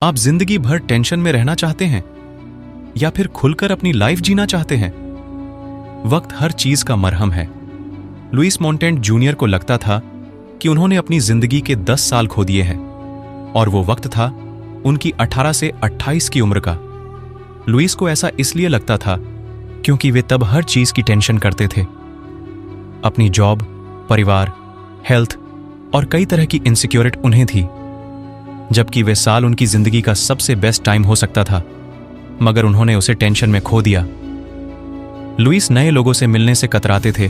आप जिंदगी भर टेंशन में रहना चाहते हैं या फिर खुलकर अपनी लाइफ जीना चाहते हैं? वक्त हर चीज का मरहम है। लुइस मोंटेंट जूनियर को लगता था कि उन्होंने अपनी जिंदगी के 10 साल खो दिए हैं और वो वक्त था उनकी 18 से 28 की उम्र का। लुइस को ऐसा इसलिए लगता था क्योंकि वे तब हर चीज की टेंशन करते थे। अपनी जॉब, परिवार, हेल्थ और कई तरह की इनसिक्योरिटी उन्हें थी, जबकि वे साल उनकी जिंदगी का सबसे बेस्ट टाइम हो सकता था, मगर उन्होंने उसे टेंशन में खो दिया। लुइस नए लोगों से मिलने से कतराते थे।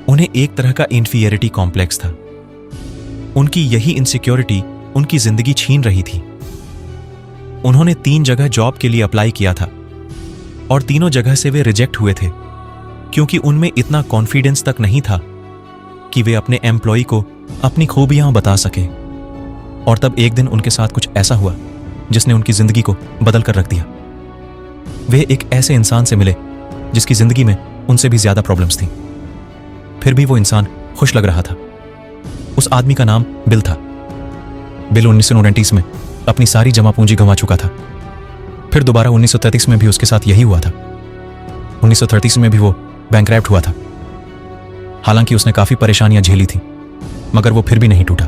उन्हें एक तरह का इंफीरियरिटी कॉम्प्लेक्स था। उनकी यही इनसिक्योरिटी उनकी जिंदगी छीन रही थी। उन्होंने 3 जगह जॉब के लिए अप्लाई किया था और तीनों जगह से वे रिजेक्ट हुए थे क्योंकि उनमें इतना कॉन्फिडेंस तक नहीं था कि वे अपने एम्प्लॉय को अपनी खूबियां बता सके। और तब एक दिन उनके साथ कुछ ऐसा हुआ जिसने उनकी जिंदगी को बदल कर रख दिया। वे एक ऐसे इंसान से मिले जिसकी जिंदगी में उनसे भी ज्यादा प्रॉब्लम्स थी, फिर भी वो इंसान खुश लग रहा था। उस आदमी का नाम बिल था। बिल 1929 में अपनी सारी जमा पूंजी गंवा चुका था। फिर दोबारा 1933 में भी उसके साथ यही हुआ था। 1933 में भी वो बैंकरप्ट हुआ था। हालांकि उसने काफी परेशानियां झेली थी, मगर वो फिर भी नहीं टूटा।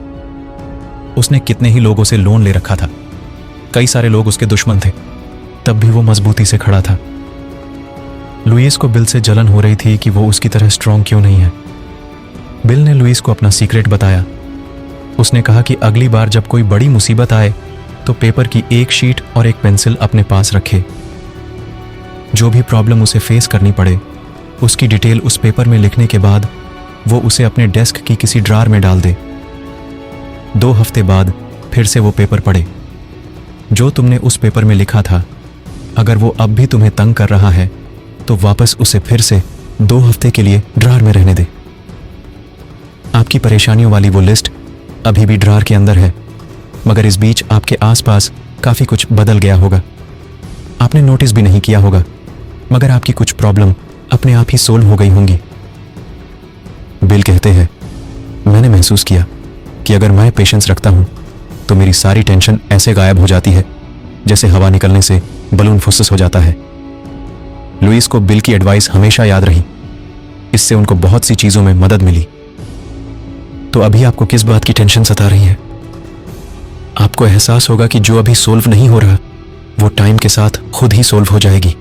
उसने कितने ही लोगों से लोन ले रखा था, कई सारे लोग उसके दुश्मन थे, तब भी वो मजबूती से खड़ा था। लुइस को बिल से जलन हो रही थी कि वो उसकी तरह स्ट्रांग क्यों नहीं है। बिल ने लुइस को अपना सीक्रेट बताया। उसने कहा कि अगली बार जब कोई बड़ी मुसीबत आए तो पेपर की एक शीट और एक पेंसिल अपने पास रखे। जो भी प्रॉब्लम उसे फेस करनी पड़े, उसकी डिटेल उस पेपर में लिखने के बाद वो उसे अपने डेस्क की किसी ड्रॉर में डाल दे। 2 हफ्ते बाद फिर से वो पेपर पढ़े। जो तुमने उस पेपर में लिखा था, अगर वो अब भी तुम्हें तंग कर रहा है तो वापस उसे फिर से 2 हफ्ते के लिए ड्रॉर में रहने दे। आपकी परेशानियों वाली वो लिस्ट अभी भी ड्रॉर के अंदर है, मगर इस बीच आपके आसपास काफी कुछ बदल गया होगा। आपने नोटिस भी नहीं किया होगा, मगर आपकी कुछ प्रॉब्लम अपने आप ही सोल्व हो गई होंगी। बिल कहते हैं, मैंने महसूस किया कि अगर मैं पेशेंस रखता हूं तो मेरी सारी टेंशन ऐसे गायब हो जाती है जैसे हवा निकलने से बलून फुसफुस हो जाता है। लुइस को बिल की एडवाइस हमेशा याद रही। इससे उनको बहुत सी चीजों में मदद मिली। तो अभी आपको किस बात की टेंशन सता रही है? आपको एहसास होगा कि जो अभी सोल्व नहीं हो रहा वो टाइम के साथ खुद ही सोल्व हो जाएगी।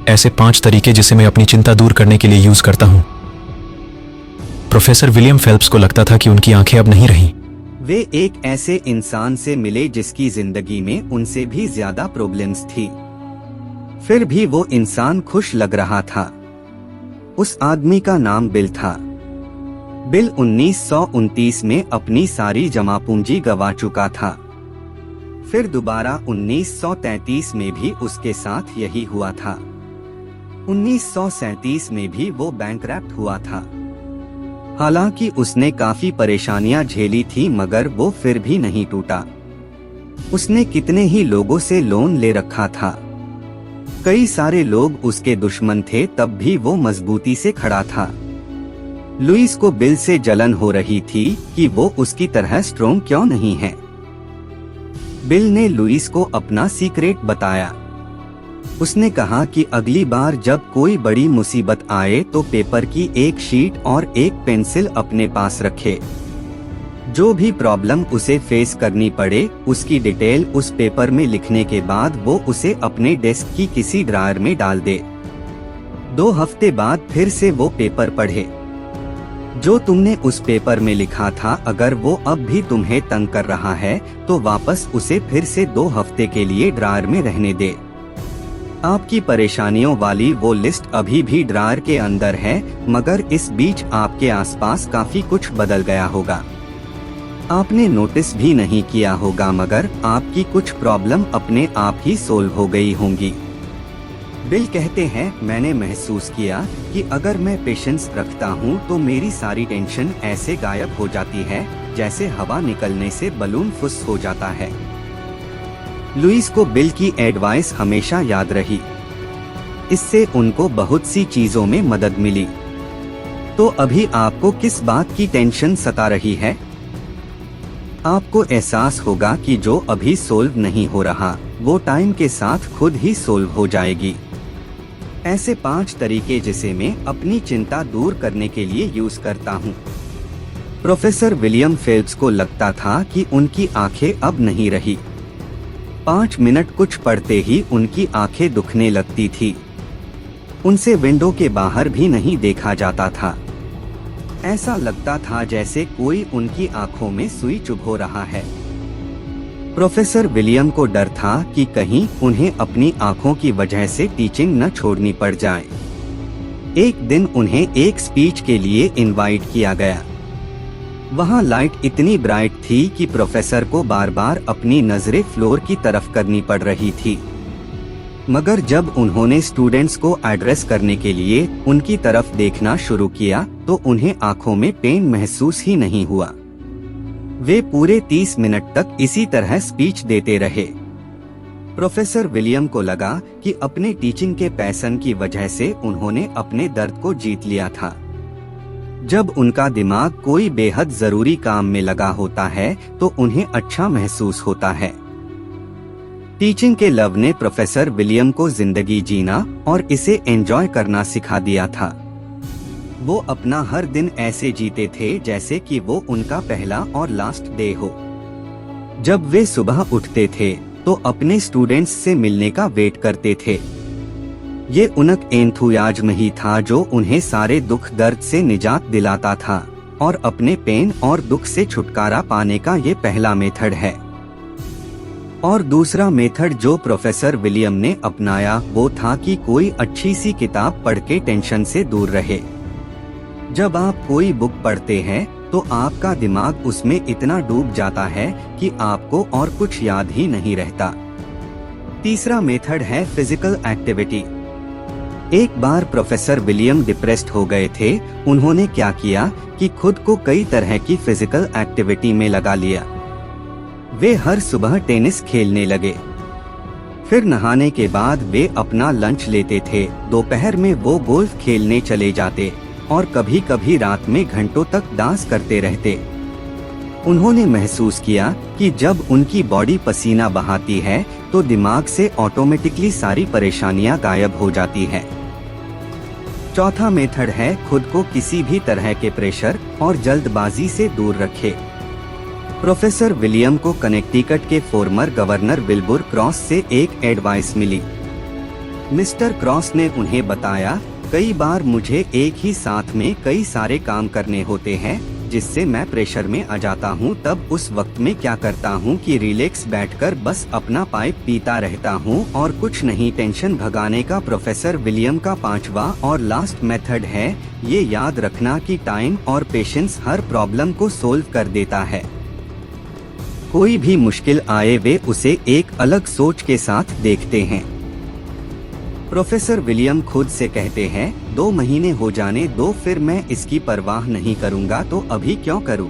ऐसे 5 तरीके जिसे मैं अपनी चिंता दूर करने के लिए यूज करता हूं। प्रोफेसर विलियम फेल्प्स को लगता था कि उनकी आंखें अब नहीं रहीं। वे एक ऐसे इंसान से मिले जिसकी जिंदगी में उनसे भी ज्यादा प्रॉब्लम्स थी, फिर भी वो इंसान खुश लग रहा था। उस आदमी का नाम बिल था। बिल 1929 में अपनी सारी जमा पूंजी गंवा चुका था। फिर दोबारा 1933 में भी उसके साथ यही हुआ था। 1937 में भी वो बैंकरप्ट हुआ था। हालांकि उसने काफी परेशानियां झेली थी, मगर वो फिर भी नहीं टूटा। उसने कितने ही लोगों से लोन ले रखा था। कई सारे लोग उसके दुश्मन थे, तब भी वो मजबूती से खड़ा था। लुइस को बिल से जलन हो रही थी कि वो उसकी तरह स्ट्रॉन्ग क्यों नहीं है। बिल ने लुइस को अपना सीक्रेट बताया। उसने कहा कि अगली बार जब कोई बड़ी मुसीबत आए तो पेपर की एक शीट और एक पेंसिल अपने पास रखे। जो भी प्रॉब्लम उसे फेस करनी पड़े, उसकी डिटेल उस पेपर में लिखने के बाद वो उसे अपने डेस्क की किसी ड्रॉर में डाल दे। 2 हफ्ते बाद फिर से वो पेपर पढ़े। जो तुमने उस पेपर में लिखा था, अगर वो अब भी तुम्हें तंग कर रहा है तो वापस उसे फिर से 2 हफ्ते के लिए ड्रॉर में रहने दे। आपकी परेशानियों वाली वो लिस्ट अभी भी ड्रॉर के अंदर है, मगर इस बीच आपके आसपास काफी कुछ बदल गया होगा। आपने नोटिस भी नहीं किया होगा, मगर आपकी कुछ प्रॉब्लम अपने आप ही सोल्व हो गई होंगी। बिल कहते हैं, मैंने महसूस किया कि अगर मैं पेशेंस रखता हूँ तो मेरी सारी टेंशन ऐसे गायब हो जाती है जैसे हवा निकलने से बलून फुस हो जाता है। लुइस को बिल की एडवाइस हमेशा याद रही। इससे उनको बहुत सी चीजों में मदद मिली। तो अभी आपको किस बात की टेंशन सता रही है? आपको एहसास होगा कि जो अभी सोल्व नहीं हो रहा वो टाइम के साथ खुद ही सोल्व हो जाएगी। ऐसे 5 तरीके जिसे मैं अपनी चिंता दूर करने के लिए यूज करता हूँ। प्रोफेसर विलियम फेल्प्स को लगता था कि उनकी आंखें अब नहीं रही। 5 मिनट कुछ पढ़ते ही उनकी आंखें दुखने लगती थी। उनसे विंडो के बाहर भी नहीं देखा जाता था। ऐसा लगता था जैसे कोई उनकी आंखों में सुई चुभो रहा है। प्रोफेसर विलियम को डर था कि कहीं उन्हें अपनी आंखों की वजह से टीचिंग न छोड़नी पड़ जाए। एक दिन उन्हें एक स्पीच के लिए इनवाइट किया गया। वहां लाइट इतनी ब्राइट थी कि प्रोफेसर को बार बार अपनी नजरें फ्लोर की तरफ करनी पड़ रही थी। मगर जब उन्होंने स्टूडेंट्स को एड्रेस करने के लिए उनकी तरफ देखना शुरू किया तो उन्हें आंखों में पेन महसूस ही नहीं हुआ। वे पूरे 30 मिनट तक इसी तरह स्पीच देते रहे। प्रोफेसर विलियम को लगा कि अपने टीचिंग के पैशन की वजह से उन्होंने अपने दर्द को जीत लिया था। जब उनका दिमाग कोई बेहद जरूरी काम में लगा होता है तो उन्हें अच्छा महसूस होता है। टीचिंग के लव ने प्रोफेसर विलियम को जिंदगी जीना और इसे एंजॉय करना सिखा दिया था। वो अपना हर दिन ऐसे जीते थे जैसे कि वो उनका पहला और लास्ट डे हो। जब वे सुबह उठते थे तो अपने स्टूडेंट्स से मिलने का वेट करते थे। ये उनक एंथुसियाज्म ही था जो उन्हें सारे दुख दर्द से निजात दिलाता था और अपने पेन और दुख से छुटकारा पाने का ये पहला मेथड है। और दूसरा मेथड जो प्रोफेसर विलियम ने अपनाया वो था कि कोई अच्छी सी किताब पढ़ के टेंशन से दूर रहे। जब आप कोई बुक पढ़ते हैं तो आपका दिमाग उसमें इतना डूब जाता है कि आपको और कुछ याद ही नहीं रहता। तीसरा मेथड है फिजिकल एक्टिविटी। एक बार प्रोफेसर विलियम डिप्रेस्ड हो गए थे। उन्होंने क्या किया कि खुद को कई तरह की फिजिकल एक्टिविटी में लगा लिया। वे हर सुबह टेनिस खेलने लगे। फिर नहाने के बाद वे अपना लंच लेते थे। दोपहर में वो गोल्फ खेलने चले जाते और कभी कभी रात में घंटों तक डांस करते रहते। उन्होंने महसूस किया कि जब उनकी बॉडी पसीना बहाती है तो दिमाग से ऑटोमेटिकली सारी परेशानियां गायब हो जाती हैं। चौथा मेथड है खुद को किसी भी तरह के प्रेशर और जल्दबाजी से दूर रखे। प्रोफेसर विलियम को कनेक्टिकट के फॉर्मर गवर्नर विल्बुर क्रॉस से एक एडवाइस मिली। मिस्टर क्रॉस ने उन्हें बताया, कई बार मुझे एक ही साथ में कई सारे काम करने होते हैं जिससे मैं प्रेशर में आ जाता हूँ। तब उस वक्त में क्या करता हूँ कि रिलैक्स बैठकर बस अपना पाइप पीता रहता हूँ और कुछ नहीं, टेंशन भगाने का। प्रोफेसर विलियम का पांचवा और लास्ट मेथड है ये याद रखना कि टाइम और पेशेंस हर प्रॉब्लम को सोल्व कर देता है। कोई भी मुश्किल आए वे उसे एक अलग सोच के साथ देखते हैं। प्रोफेसर विलियम खुद से कहते हैं, 2 महीने हो जाने दो फिर मैं इसकी परवाह नहीं करूंगा तो अभी क्यों करूं।